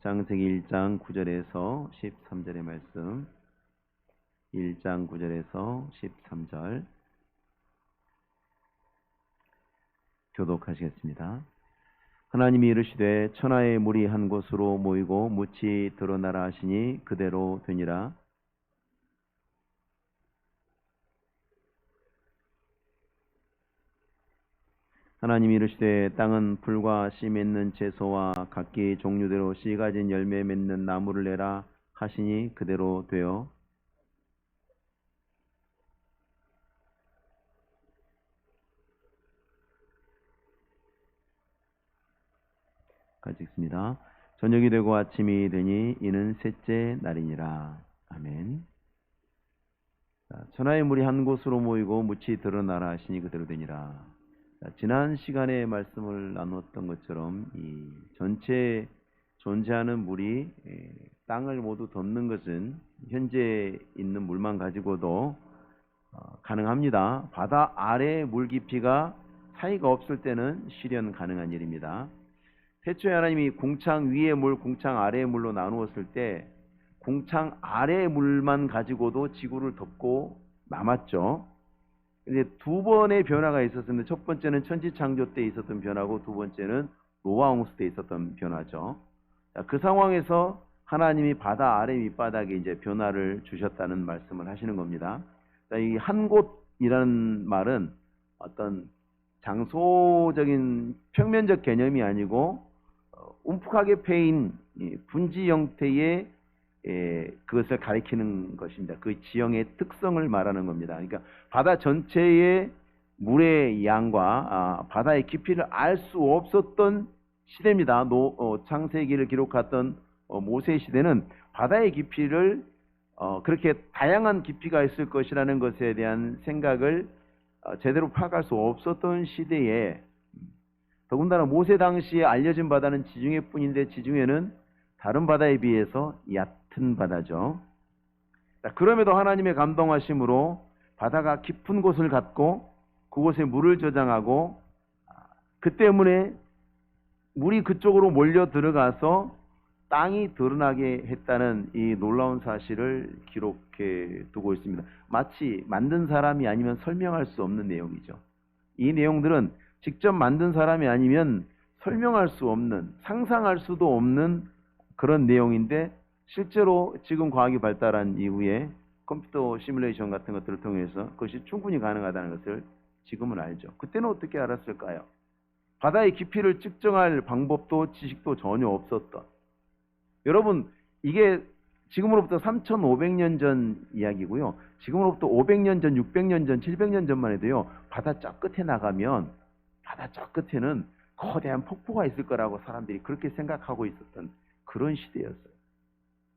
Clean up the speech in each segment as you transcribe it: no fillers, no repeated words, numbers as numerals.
창세기 1장 9절에서 13절의 말씀, 1장 9절에서 13절 교독하시겠습니다. 하나님이 이르시되 천하의 물이 한 곳으로 모이고 묻이 드러나라 하시니 그대로 되니라. 하나님이 이르시되 땅은 풀과 씨 맺는 채소와 각기 종류대로 씨 가진 열매 맺는 나무를 내라 하시니 그대로 되어 같이 읽습니다. 저녁이 되고 아침이 되니 이는 셋째 날이니라. 아멘. 천하의 물이 한 곳으로 모이고 묻이 드러나라 하시니 그대로 되니라. 지난 시간에 말씀을 나누었던 것처럼 이 전체 존재하는 물이 땅을 모두 덮는 것은 현재 있는 물만 가지고도 가능합니다. 바다 아래 물 깊이가 차이가 없을 때는 실현 가능한 일입니다. 태초에 하나님이 궁창 위의 물, 궁창 아래의 물로 나누었을 때 궁창 아래의 물만 가지고도 지구를 덮고 남았죠. 이제 두 번의 변화가 있었는데 첫 번째는 천지창조 때 있었던 변화고 두 번째는 노아 홍수 때 있었던 변화죠. 그 상황에서 하나님이 바다 아래 밑바닥에 이제 변화를 주셨다는 말씀을 하시는 겁니다. 이 한 곳이라는 말은 어떤 장소적인 평면적 개념이 아니고 움푹하게 패인 분지 형태의 그것을 가리키는 것입니다. 그 지형의 특성을 말하는 겁니다. 그러니까 바다 전체의 물의 양과 바다의 깊이를 알 수 없었던 시대입니다. 창세기를 기록했던 모세 시대는 바다의 깊이를 그렇게 다양한 깊이가 있을 것이라는 것에 대한 생각을 제대로 파악할 수 없었던 시대에, 더군다나 모세 당시에 알려진 바다는 지중해 뿐인데 지중해는 다른 바다에 비해서 얕은 바다죠. 그럼에도 하나님의 감동하심으로 바다가 깊은 곳을 갖고 그곳에 물을 저장하고 그 때문에 물이 그쪽으로 몰려 들어가서 땅이 드러나게 했다는 이 놀라운 사실을 기록해 두고 있습니다. 마치 만든 사람이 아니면 설명할 수 없는 내용이죠. 이 내용들은 직접 만든 사람이 아니면 설명할 수 없는, 상상할 수도 없는 그런 내용인데 실제로 지금 과학이 발달한 이후에 컴퓨터 시뮬레이션 같은 것들을 통해서 그것이 충분히 가능하다는 것을 지금은 알죠. 그때는 어떻게 알았을까요? 바다의 깊이를 측정할 방법도 지식도 전혀 없었던. 여러분, 이게 지금으로부터 3,500년 전 이야기고요. 지금으로부터 500년 전, 600년 전, 700년 전만 해도요. 바다 저 끝에 나가면 바다 저 끝에는 거대한 폭포가 있을 거라고 사람들이 그렇게 생각하고 있었던 그런 시대였어요.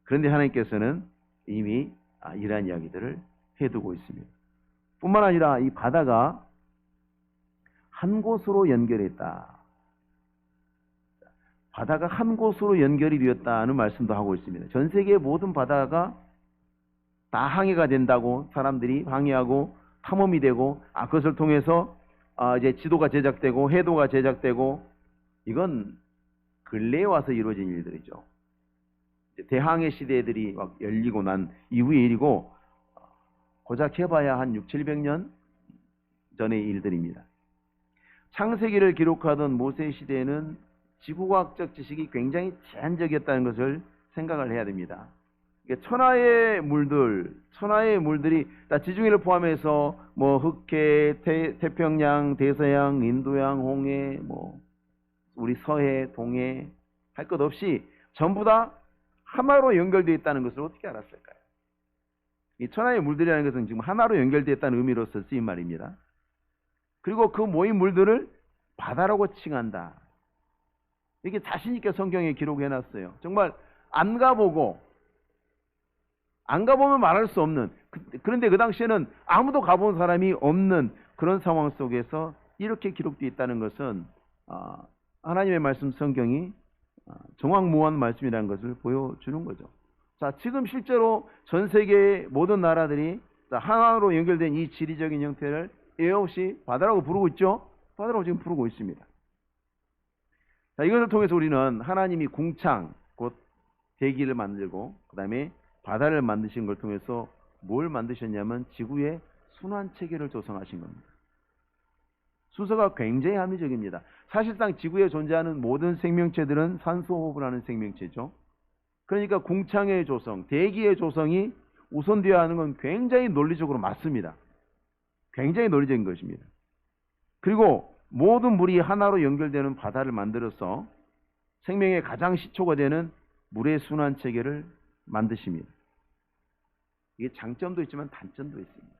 그런데 하나님께서는 이미 이러한 이야기들을 해두고 있습니다. 뿐만 아니라 이 바다가 한 곳으로 연결했다. 바다가 한 곳으로 연결이 되었다는 말씀도 하고 있습니다. 전 세계의 모든 바다가 다 항해가 된다고 사람들이 항해하고 탐험이 되고 그것을 통해서 이제 지도가 제작되고 해도가 제작되고, 이건 근래에 와서 이루어진 일들이죠. 대항해 시대들이 막 열리고 난 이후의 일이고 고작 해봐야 한 600~700년 전의 일들입니다. 창세기를 기록하던 모세 시대에는 지구과학적 지식이 굉장히 제한적이었다는 것을 생각을 해야 됩니다. 천하의 물들이 지중해를 포함해서 흑해, 태평양, 대서양, 인도양, 홍해, 우리 서해, 동해 할 것 없이 전부 다 하나로 연결되어 있다는 것을 어떻게 알았을까요? 이 천하의 물들이라는 것은 지금 하나로 연결되어 있다는 의미로서 쓰인 말입니다. 그리고 그 모인 물들을 바다라고 칭한다. 이렇게 자신있게 성경에 기록해놨어요. 정말 안 가보면 말할 수 없는, 그런데 그 당시에는 아무도 가본 사람이 없는 그런 상황 속에서 이렇게 기록되어 있다는 것은 하나님의 말씀 성경이 정확무한 말씀이라는 것을 보여주는 거죠. 지금 실제로 전 세계의 모든 나라들이 하나로 연결된 이 지리적인 형태를 예없이 바다라고 부르고 있죠. 바다라고 지금 부르고 있습니다. 이것을 통해서 우리는 하나님이 궁창, 곧 대기를 만들고 그다음에 바다를 만드신 걸 통해서 뭘 만드셨냐면 지구의 순환 체계를 조성하신 겁니다. 순서가 굉장히 합리적입니다. 사실상 지구에 존재하는 모든 생명체들은 산소 호흡을 하는 생명체죠. 그러니까 궁창의 조성, 대기의 조성이 우선되어야 하는 건 굉장히 논리적으로 맞습니다. 굉장히 논리적인 것입니다. 그리고 모든 물이 하나로 연결되는 바다를 만들어서 생명의 가장 시초가 되는 물의 순환 체계를 만드십니다. 이게 장점도 있지만 단점도 있습니다.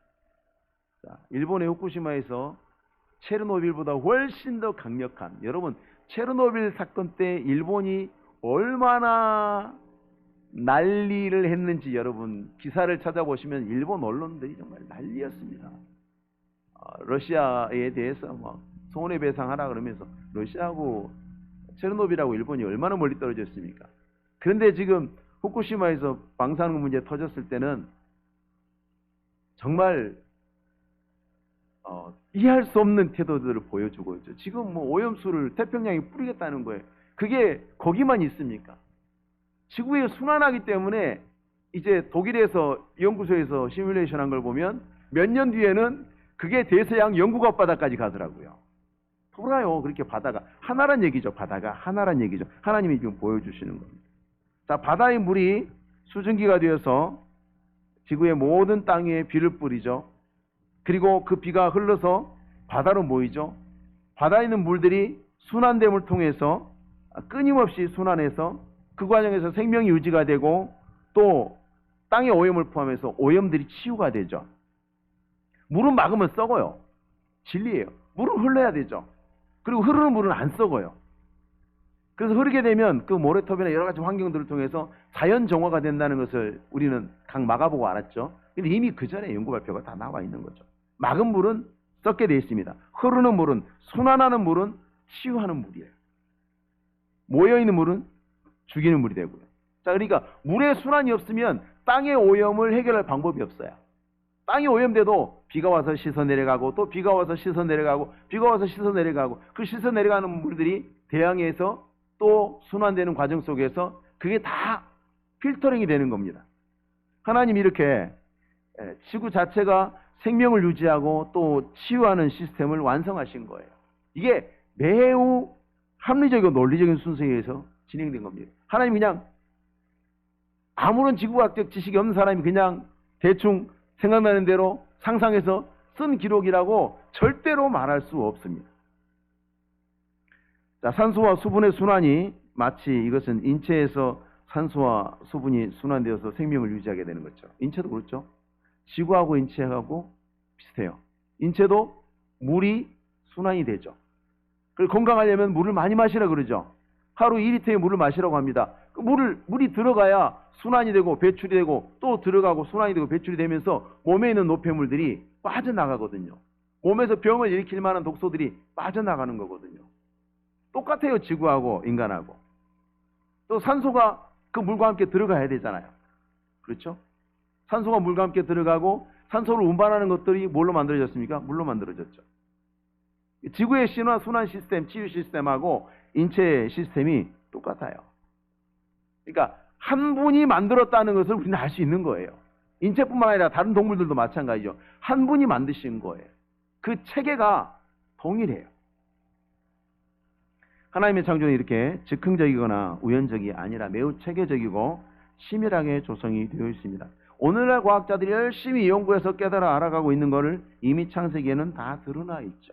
자, 일본의 후쿠시마에서 체르노빌보다 훨씬 더 강력한, 여러분 체르노빌 사건 때 일본이 얼마나 난리를 했는지 여러분 기사를 찾아보시면 일본 언론들이 정말 난리였습니다. 러시아에 대해서 뭐 손해배상하라 그러면서 러시아하고 체르노빌하고 일본이 얼마나 멀리 떨어져 있습니까? 그런데 지금 후쿠시마에서 방사능 문제 터졌을 때는 정말 이해할 수 없는 태도들을 보여주고 있죠. 지금 뭐 오염수를 태평양에 뿌리겠다는 거예요. 그게 거기만 있습니까? 지구에 순환하기 때문에 이제 독일에서 연구소에서 시뮬레이션 한 걸 보면 몇 년 뒤에는 그게 대서양 영국 앞바다까지 가더라고요. 돌아요. 그렇게 바다가 하나란 얘기죠. 바다가 하나란 얘기죠. 하나님이 지금 보여주시는 겁니다. 자, 바다의 물이 수증기가 되어서 지구의 모든 땅 위에 비를 뿌리죠. 그리고 그 비가 흘러서 바다로 모이죠. 바다에 있는 물들이 순환됨을 통해서 끊임없이 순환해서 그 과정에서 생명이 유지가 되고 또 땅의 오염을 포함해서 오염들이 치유가 되죠. 물은 막으면 썩어요. 진리예요. 물은 흘러야 되죠. 그리고 흐르는 물은 안 썩어요. 그래서 흐르게 되면 그 모래톱이나 여러 가지 환경들을 통해서 자연 정화가 된다는 것을 우리는 각 막아보고 알았죠. 근데 이미 그 전에 연구 발표가 다 나와 있는 거죠. 막은 물은 썩게 되어 있습니다. 흐르는 물은, 순환하는 물은 치유하는 물이에요. 모여있는 물은 죽이는 물이 되고요. 자, 그러니까 물의 순환이 없으면 땅의 오염을 해결할 방법이 없어요. 땅이 오염돼도 비가 와서 씻어 내려가고 또 비가 와서 씻어 내려가고 비가 와서 씻어 내려가고 그 씻어 내려가는 물들이 대양에서 또 순환되는 과정 속에서 그게 다 필터링이 되는 겁니다. 하나님이 이렇게 지구 자체가 생명을 유지하고 또 치유하는 시스템을 완성하신 거예요. 이게 매우 합리적이고 논리적인 순서에 의해서 진행된 겁니다. 하나님 그냥 아무런 지구과학적 지식이 없는 사람이 그냥 대충 생각나는 대로 상상해서 쓴 기록이라고 절대로 말할 수 없습니다. 자, 산소와 수분의 순환이 마치 이것은 인체에서 산소와 수분이 순환되어서 생명을 유지하게 되는 거죠. 인체도 그렇죠. 지구하고 인체하고 비슷해요. 인체도 물이 순환이 되죠. 그리고 건강하려면 물을 많이 마시라 그러죠. 하루 2리터의 물을 마시라고 합니다. 그 물이 들어가야 순환이 되고 배출이 되고 또 들어가고 순환이 되고 배출이 되면서 몸에 있는 노폐물들이 빠져나가거든요. 몸에서 병을 일으킬 만한 독소들이 빠져나가는 거거든요. 똑같아요. 지구하고 인간하고. 또 산소가 그 물과 함께 들어가야 되잖아요. 그렇죠? 산소가 물과 함께 들어가고 산소를 운반하는 것들이 뭘로 만들어졌습니까? 물로 만들어졌죠. 지구의 순환 시스템, 치유 시스템하고 인체의 시스템이 똑같아요. 그러니까 한 분이 만들었다는 것을 우리는 알 수 있는 거예요. 인체뿐만 아니라 다른 동물들도 마찬가지죠. 한 분이 만드신 거예요. 그 체계가 동일해요. 하나님의 창조는 이렇게 즉흥적이거나 우연적이 아니라 매우 체계적이고 치밀하게 조성이 되어 있습니다. 오늘날 과학자들이 열심히 연구해서 깨달아 알아가고 있는 것을 이미 창세기에는 다 드러나 있죠.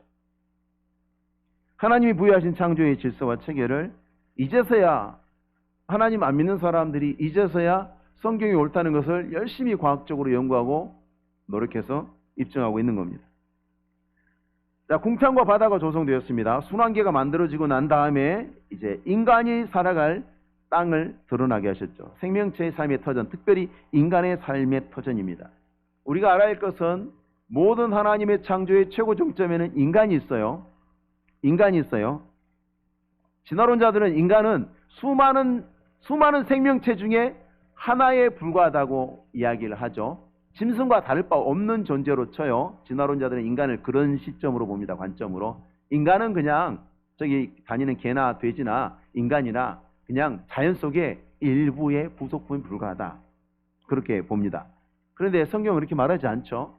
하나님이 부여하신 창조의 질서와 체계를 이제서야 하나님 안 믿는 사람들이 이제서야 성경이 옳다는 것을 열심히 과학적으로 연구하고 노력해서 입증하고 있는 겁니다. 자, 궁창과 바다가 조성되었습니다. 순환계가 만들어지고 난 다음에 이제 인간이 살아갈 땅을 드러나게 하셨죠. 생명체의 삶의 터전, 특별히 인간의 삶의 터전입니다. 우리가 알아야 할 것은 모든 하나님의 창조의 최고 정점에는 인간이 있어요. 인간이 있어요. 진화론자들은 인간은 수많은 생명체 중에 하나에 불과하다고 이야기를 하죠. 짐승과 다를 바 없는 존재로 쳐요. 진화론자들은 인간을 그런 시점으로 봅니다. 관점으로. 인간은 그냥 저기 다니는 개나 돼지나 인간이나 그냥 자연 속에 일부의 부속품에 불과하다. 그렇게 봅니다. 그런데 성경은 그렇게 말하지 않죠.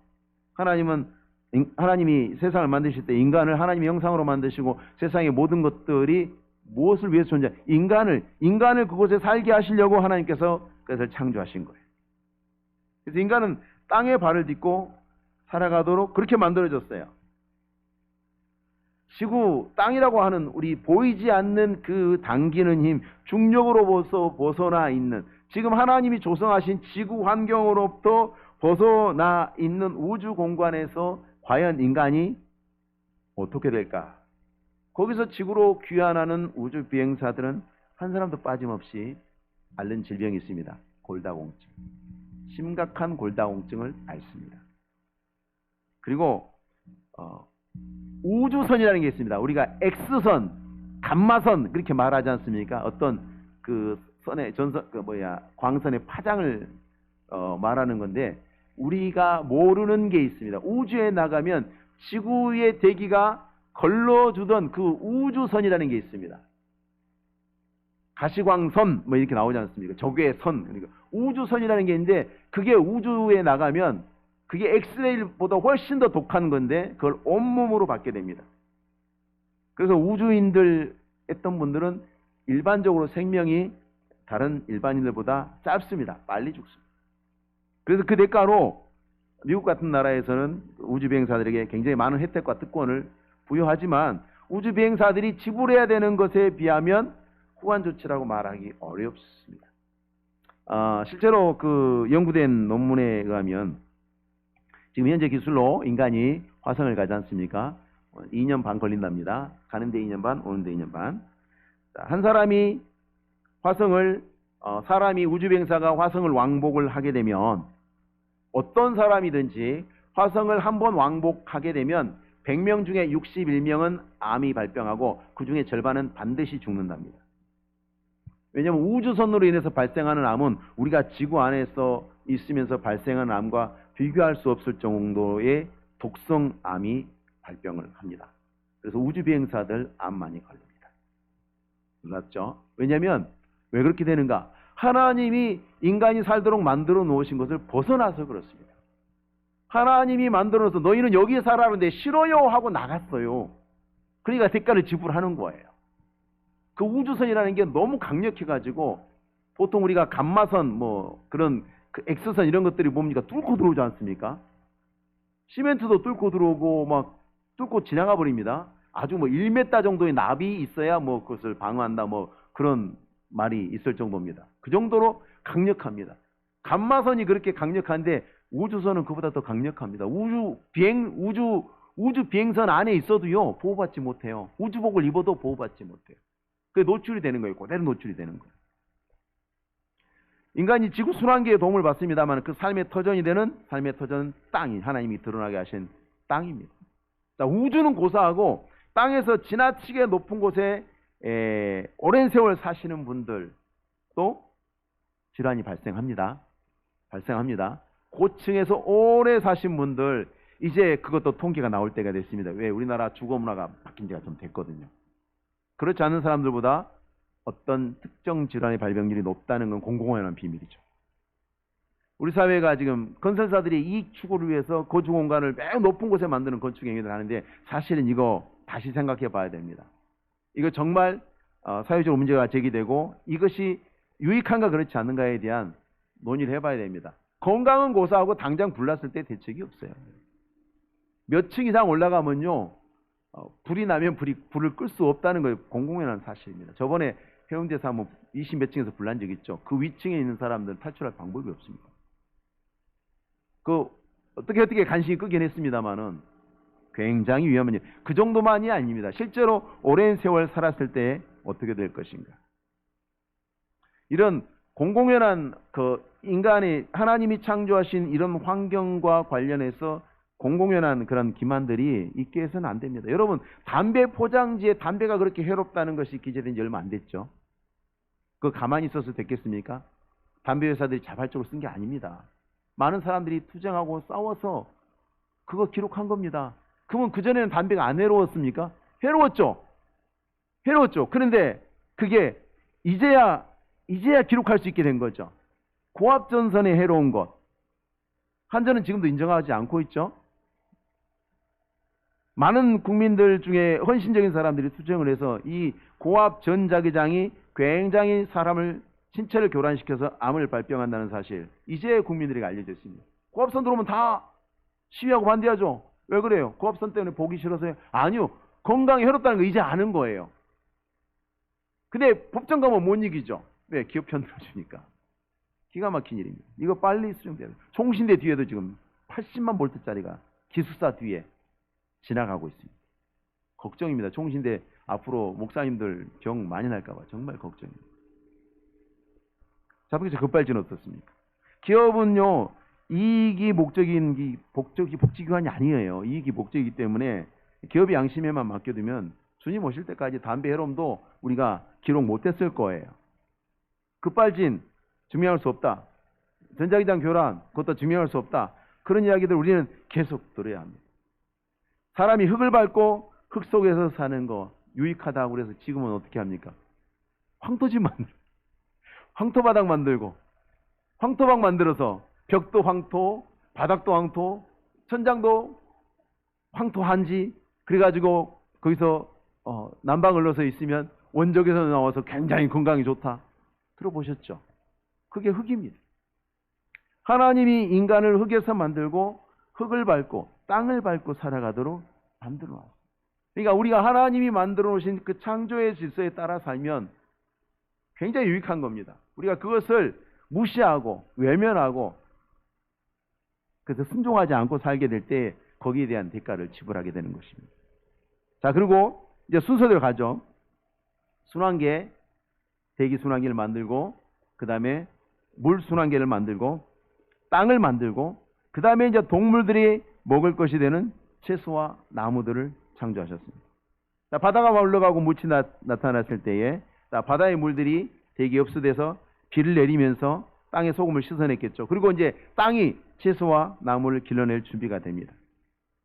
하나님이 세상을 만드실 때 인간을 하나님의 형상으로 만드시고 세상의 모든 것들이 무엇을 위해서 존재? 인간을 그곳에 살게 하시려고 하나님께서 그것을 창조하신 거예요. 그래서 인간은 땅에 발을 딛고 살아가도록 그렇게 만들어졌어요. 지구, 땅이라고 하는 우리 보이지 않는 그 당기는 힘, 중력으로부터 벗어나 있는, 지금 하나님이 조성하신 지구 환경으로부터 벗어나 있는 우주 공간에서 과연 인간이 어떻게 될까? 거기서 지구로 귀환하는 우주 비행사들은 한 사람도 빠짐없이 앓는 질병이 있습니다. 골다공증. 심각한 골다공증을 앓습니다. 그리고 우주선이라는 게 있습니다. 우리가 X선, 감마선 그렇게 말하지 않습니까? 어떤 그 선의 광선의 파장을 말하는 건데 우리가 모르는 게 있습니다. 우주에 나가면 지구의 대기가 걸러주던 그 우주선이라는 게 있습니다. 가시광선 뭐 이렇게 나오지 않습니까? 적외선, 그러니까 우주선이라는 게 있는데 그게 우주에 나가면 그게 엑스레이보다 훨씬 더 독한 건데 그걸 온몸으로 받게 됩니다. 그래서 우주인들 했던 분들은 일반적으로 생명이 다른 일반인들보다 짧습니다. 빨리 죽습니다. 그래서 그 대가로 미국 같은 나라에서는 우주비행사들에게 굉장히 많은 혜택과 특권을 부여하지만 우주비행사들이 지불해야 되는 것에 비하면 후한 조치라고 말하기 어렵습니다. 실제로 그 연구된 논문에 의하면 지금 현재 기술로 인간이 화성을 가지 않습니까? 2년 반 걸린답니다. 가는데 2년 반, 오는데 2년 반. 한 사람이 사람이 우주비행사가 화성을 왕복을 하게 되면 어떤 사람이든지 화성을 한번 왕복하게 되면 100명 중에 61명은 암이 발병하고 그 중에 절반은 반드시 죽는답니다. 왜냐하면 우주선으로 인해서 발생하는 암은 우리가 지구 안에서 있으면서 발생하는 암과 비교할 수 없을 정도의 독성암이 발병을 합니다. 그래서 우주비행사들 암 많이 걸립니다. 놀랍죠? 왜냐하면 왜 그렇게 되는가? 하나님이 인간이 살도록 만들어 놓으신 것을 벗어나서 그렇습니다. 하나님이 만들어 놓아서 너희는 여기에 살아는데 싫어요 하고 나갔어요. 그러니까 대가를 지불하는 거예요. 그 우주선이라는 게 너무 강력해가지고 보통 우리가 감마선 그런 그 X선 이런 것들이 뭡니까? 뚫고 들어오지 않습니까? 시멘트도 뚫고 들어오고 막 뚫고 지나가 버립니다. 아주 1m 정도의 납이 있어야 그것을 방어한다 그런 말이 있을 정도입니다. 그 정도로 강력합니다. 감마선이 그렇게 강력한데 우주선은 그보다 더 강력합니다. 우주 비행선 안에 있어도요 보호받지 못해요. 우주복을 입어도 보호받지 못해요. 그게 노출이 되는 거예요. 그대로 노출이 되는 거예요. 인간이 지구 순환계에 도움을 받습니다만 그 삶의 터전이 되는 삶의 터전은 땅이 하나님이 드러나게 하신 땅입니다. 자, 우주는 고사하고 땅에서 지나치게 높은 곳에 오랜 세월 사시는 분들도 질환이 발생합니다. 고층에서 오래 사신 분들 이제 그것도 통계가 나올 때가 됐습니다. 왜? 우리나라 주거 문화가 바뀐 지가 좀 됐거든요. 그렇지 않은 사람들보다 어떤 특정 질환의 발병률이 높다는 건 공공연한 비밀이죠. 우리 사회가 지금 건설사들이 이익 추구를 위해서 거주 공간을 매우 높은 곳에 만드는 건축 행위를 하는데 사실은 이거 다시 생각해 봐야 됩니다. 이거 정말 사회적으로 문제가 제기되고 이것이 유익한가 그렇지 않은가에 대한 논의를 해봐야 됩니다. 건강은 고사하고 당장 불났을 때 대책이 없어요. 몇 층 이상 올라가면요 불이 나면 불을 끌 수 없다는 거예요. 공공연한 사실입니다. 저번에 해운대에서 20몇 층에서 불난 적 있죠. 그 위층에 있는 사람들은 탈출할 방법이 없습니다. 어떻게 간신히 끄긴 했습니다만은 굉장히 위험한 일. 그 정도만이 아닙니다. 실제로 오랜 세월 살았을 때 어떻게 될 것인가. 이런 공공연한 인간의 하나님이 창조하신 이런 환경과 관련해서 공공연한 그런 기만들이 있게 해서는 안 됩니다. 여러분, 담배 포장지에 담배가 그렇게 해롭다는 것이 기재된 지 얼마 안 됐죠. 그거 가만히 있어서 됐겠습니까? 담배 회사들이 자발적으로 쓴 게 아닙니다. 많은 사람들이 투쟁하고 싸워서 그거 기록한 겁니다. 그러면 그전에는 담배가 안 해로웠습니까? 해로웠죠. 그런데 그게 이제야 이제야 기록할 수 있게 된 거죠. 고압전선의 해로운 것. 한전은 지금도 인정하지 않고 있죠. 많은 국민들 중에 헌신적인 사람들이 투쟁을 해서 이 고압 전자기장이 굉장히 사람을 신체를 교란시켜서 암을 발병한다는 사실, 이제 국민들에게 알려졌습니다. 고압선 들어오면 다 시위하고 반대하죠. 왜 그래요? 고압선 때문에 보기 싫어서요? 아니요. 건강에 해롭다는 거 이제 아는 거예요. 근데 법정 가면 못 이기죠. 왜? 기업 편 들어주니까. 기가 막힌 일입니다. 이거 빨리 수정돼야 돼요. 총신대 뒤에도 지금 80만 볼트짜리가 기숙사 뒤에 지나가고 있습니다. 걱정입니다. 총신대 앞으로 목사님들 병 많이 날까 봐 정말 걱정입니다. 자동차 급발진 어떻습니까? 기업은요, 이익이 목적인 복지기관이 아니에요. 이익이 목적이기 때문에 기업의 양심에만 맡겨두면 주님 오실 때까지 담배 해롬도 우리가 기록 못했을 거예요. 급발진 증명할 수 없다. 전자기장 교란 그것도 증명할 수 없다. 그런 이야기들 우리는 계속 들어야 합니다. 사람이 흙을 밟고 흙 속에서 사는 거 유익하다고 그래서 지금은 어떻게 합니까? 황토집 만들고 황토바닥 만들고 황토방 만들어서 벽도 황토, 바닥도 황토, 천장도 황토 한지, 그래가지고 거기서 난방을 넣어서 있으면 원적에서 나와서 굉장히 건강이 좋다. 들어보셨죠? 그게 흙입니다. 하나님이 인간을 흙에서 만들고 흙을 밟고 땅을 밟고 살아가도록 만들어 놨어요. 그러니까 우리가 하나님이 만들어 놓으신 그 창조의 질서에 따라 살면 굉장히 유익한 겁니다. 우리가 그것을 무시하고 외면하고 그래서 순종하지 않고 살게 될 때 거기에 대한 대가를 지불하게 되는 것입니다. 자, 그리고 이제 순서대로 가죠. 순환계, 대기 순환기를 만들고, 그 다음에 물 순환계를 만들고, 땅을 만들고, 그 다음에 이제 동물들이 먹을 것이 되는 채소와 나무들을 창조하셨습니다. 자, 바다가 올라가고 묻이 나타났을 때에 자, 바다의 물들이 대기에 흡수돼서 비를 내리면서 땅의 소금을 씻어냈겠죠. 그리고 이제 땅이 채소와 나무를 길러낼 준비가 됩니다.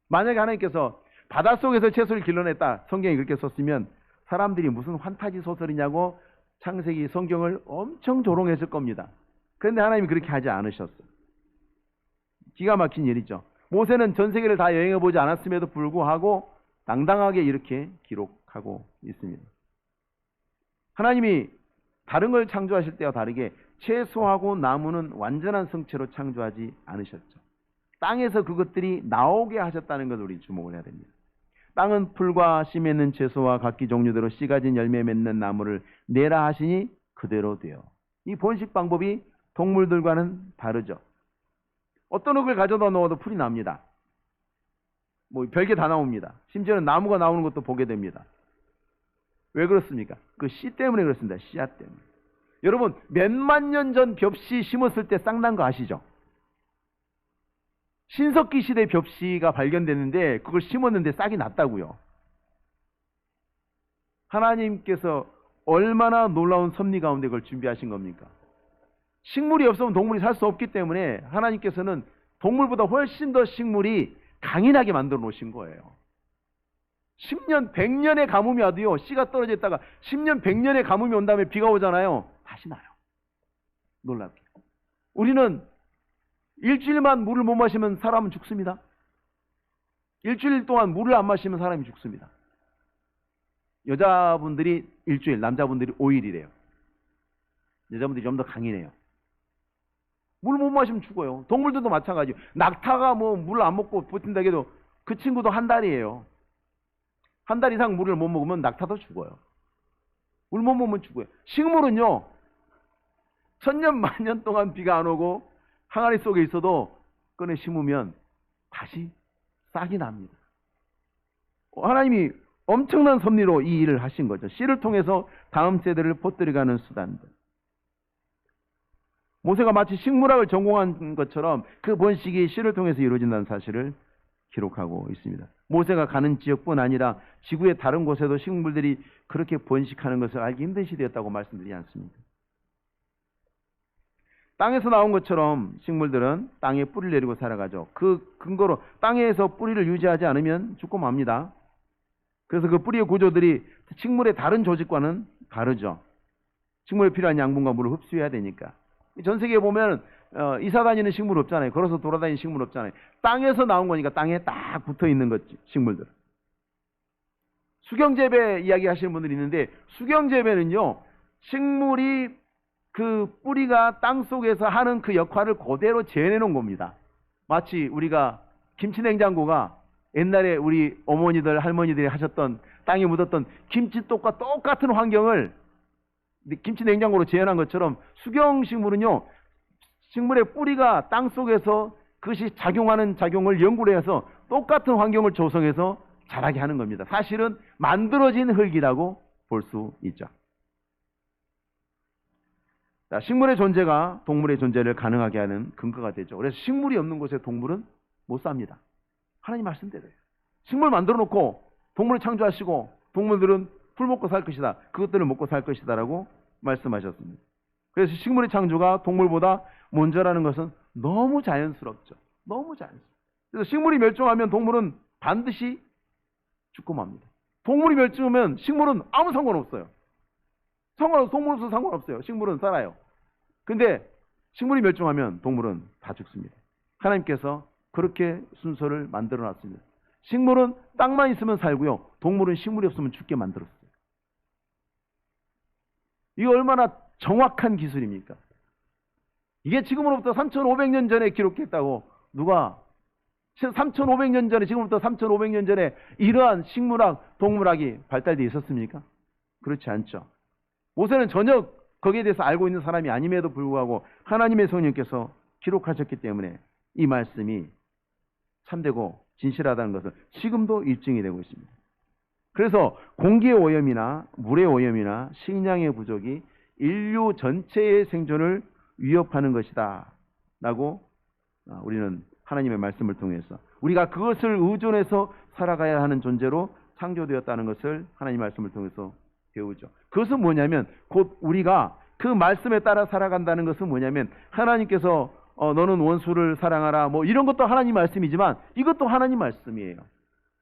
만약에 하나님께서 바닷속에서 채소를 길러냈다, 성경이 그렇게 썼으면 사람들이 무슨 환타지 소설이냐고 창세기 성경을 엄청 조롱했을 겁니다. 그런데 하나님이 그렇게 하지 않으셨어요. 기가 막힌 일이죠. 모세는 전 세계를 다 여행해보지 않았음에도 불구하고 당당하게 이렇게 기록하고 있습니다. 하나님이 다른 걸 창조하실 때와 다르게 채소하고 나무는 완전한 성체로 창조하지 않으셨죠. 땅에서 그것들이 나오게 하셨다는 것을 우리 주목을 해야 됩니다. 땅은 풀과 씨 맺는 채소와 각기 종류대로 씨 가진 열매 맺는 나무를 내라 하시니 그대로 돼요. 이 번식 방법이 동물들과는 다르죠. 어떤 흙을 가져다 넣어도 풀이 납니다. 뭐 별게 다 나옵니다. 심지어는 나무가 나오는 것도 보게 됩니다. 왜 그렇습니까? 그 씨 때문에 그렇습니다. 씨앗 때문에. 여러분, 몇만 년 전 벽씨 심었을 때 싹 난 거 아시죠? 신석기 시대 벽씨가 발견됐는데 그걸 심었는데 싹이 났다고요. 하나님께서 얼마나 놀라운 섭리 가운데 그걸 준비하신 겁니까? 식물이 없으면 동물이 살 수 없기 때문에 하나님께서는 동물보다 훨씬 더 식물이 강인하게 만들어 놓으신 거예요. 10년, 100년의 가뭄이 와도요, 씨가 떨어져 있다가 10년, 100년의 가뭄이 온 다음에 비가 오잖아요. 다시 나요. 놀랍게. 우리는 일주일만 물을 못 마시면 사람은 죽습니다. 일주일 동안 물을 안 마시면 사람이 죽습니다. 여자분들이 일주일, 남자분들이 5일이래요. 여자분들이 좀 더 강인해요. 물 못 마시면 죽어요. 동물들도 마찬가지예요. 낙타가 뭐 물 안 먹고 버틴다 해도 그 친구도 한 달이에요. 한 달 이상 물을 못 먹으면 낙타도 죽어요. 물 못 먹으면 죽어요. 식물은요, 천년 만년 동안 비가 안 오고 항아리 속에 있어도 꺼내 심으면 다시 싹이 납니다. 하나님이 엄청난 섭리로 이 일을 하신 거죠. 씨를 통해서 다음 세대를 퍼뜨려가는 수단들. 모세가 마치 식물학을 전공한 것처럼 그 번식이 씨를 통해서 이루어진다는 사실을 기록하고 있습니다. 모세가 가는 지역뿐 아니라 지구의 다른 곳에도 식물들이 그렇게 번식하는 것을 알기 힘든 시대였다고 말씀드리지 않습니까? 땅에서 나온 것처럼 식물들은 땅에 뿌리를 내리고 살아가죠. 그 근거로 땅에서 뿌리를 유지하지 않으면 죽고 맙니다. 그래서 그 뿌리의 구조들이 식물의 다른 조직과는 다르죠. 식물에 필요한 양분과 물을 흡수해야 되니까. 전 세계에 보면 이사 다니는 식물 없잖아요. 걸어서 돌아다니는 식물 없잖아요. 땅에서 나온 거니까 땅에 딱 붙어 있는 거지, 식물들. 수경재배 이야기 하시는 분들이 있는데, 수경재배는요, 식물이 그 뿌리가 땅 속에서 하는 그 역할을 그대로 재현해 놓은 겁니다. 마치 우리가 김치냉장고가 옛날에 우리 어머니들, 할머니들이 하셨던 땅에 묻었던 김치독과 똑같은 환경을 김치냉장고로 재현한 것처럼, 수경식물은요, 식물의 뿌리가 땅 속에서 그것이 작용하는 작용을 연구를 해서 똑같은 환경을 조성해서 자라게 하는 겁니다. 사실은 만들어진 흙이라고 볼 수 있죠. 자, 식물의 존재가 동물의 존재를 가능하게 하는 근거가 되죠. 그래서 식물이 없는 곳에 동물은 못 삽니다. 하나님 말씀대로예요. 식물 만들어 놓고 동물을 창조하시고 동물들은 풀 먹고 살 것이다, 그것들을 먹고 살 것이다 라고 말씀하셨습니다. 그래서 식물의 창조가 동물보다 먼저라는 것은 너무 자연스럽죠. 너무 자연스럽죠. 그래서 식물이 멸종하면 동물은 반드시 죽고 맙니다. 동물이 멸종하면 식물은 아무 상관없어요. 동물은 상관없어요. 식물은 살아요. 근데 식물이 멸종하면 동물은 다 죽습니다. 하나님께서 그렇게 순서를 만들어 놨습니다. 식물은 땅만 있으면 살고요, 동물은 식물이 없으면 죽게 만들었어요. 이거 얼마나 정확한 기술입니까? 이게 지금으로부터 3,500년 전에 기록했다고 누가 3,500년 전에, 지금부터 3,500년 전에 이러한 식물학, 동물학이 발달되어 있었습니까? 그렇지 않죠. 모세는 전혀 거기에 대해서 알고 있는 사람이 아님에도 불구하고 하나님의 성령께서 기록하셨기 때문에 이 말씀이 참되고 진실하다는 것을 지금도 입증이 되고 있습니다. 그래서 공기의 오염이나 물의 오염이나 식량의 부족이 인류 전체의 생존을 위협하는 것이다 라고 우리는 하나님의 말씀을 통해서 우리가 그것을 의존해서 살아가야 하는 존재로 창조되었다는 것을 하나님의 말씀을 통해서 배우죠. 그것은 뭐냐면, 곧 우리가 그 말씀에 따라 살아간다는 것은 뭐냐면, 하나님께서 너는 원수를 사랑하라, 뭐 이런 것도 하나님 말씀이지만 이것도 하나님 말씀이에요.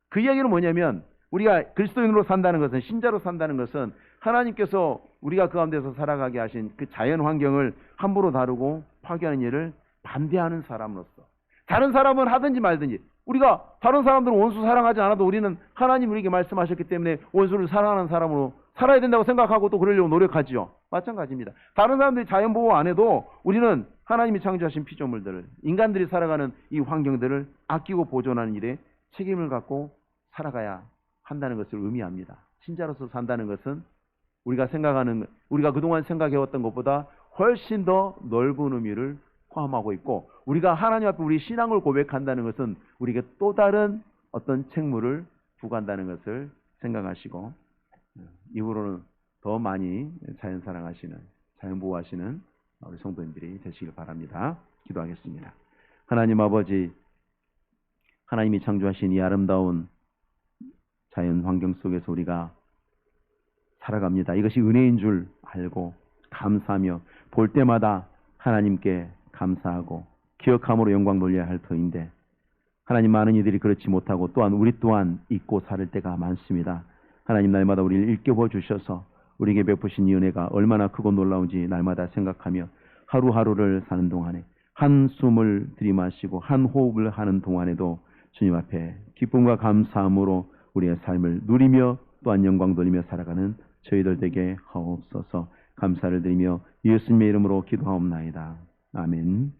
그 이야기는 뭐냐면, 우리가 그리스도인으로 산다는 것은, 신자로 산다는 것은 하나님께서 우리가 그 가운데서 살아가게 하신 그 자연 환경을 함부로 다루고 파괴하는 일을 반대하는 사람으로서, 다른 사람은 하든지 말든지, 우리가 다른 사람들은 원수 사랑하지 않아도 우리는 하나님 우리에게 말씀하셨기 때문에 원수를 사랑하는 사람으로 살아야 된다고 생각하고 또 그러려고 노력하지요. 마찬가지입니다. 다른 사람들이 자연보호 안 해도 우리는 하나님이 창조하신 피조물들을, 인간들이 살아가는 이 환경들을 아끼고 보존하는 일에 책임을 갖고 살아가야 한다는 것을 의미합니다. 신자로서 산다는 것은 우리가 그동안 생각해왔던 것보다 훨씬 더 넓은 의미를 포함하고 있고, 우리가 하나님 앞에 우리 신앙을 고백한다는 것은 우리에게 또 다른 어떤 책무를 부과한다는 것을 생각하시고, 이후로는 더 많이 자연 사랑하시는, 자연 보호하시는 우리 성도님들이 되시길 바랍니다. 기도하겠습니다. 하나님 아버지, 하나님이 창조하신 이 아름다운 자연 환경 속에서 우리가 살아갑니다. 이것이 은혜인 줄 알고 감사하며 볼 때마다 하나님께 감사하고 기억함으로 영광 돌려야 할 터인데, 하나님, 많은 이들이 그렇지 못하고 또한 우리 또한 잊고 살을 때가 많습니다. 하나님, 날마다 우리를 일깨워 주셔서 우리에게 베푸신 이 은혜가 얼마나 크고 놀라운지 날마다 생각하며 하루하루를 사는 동안에, 한숨을 들이마시고 한 호흡을 하는 동안에도 주님 앞에 기쁨과 감사함으로 우리의 삶을 누리며 또한 영광 돌리며 살아가는 저희들 되게 하옵소서. 감사를 드리며 예수님의 이름으로 기도하옵나이다. 아멘.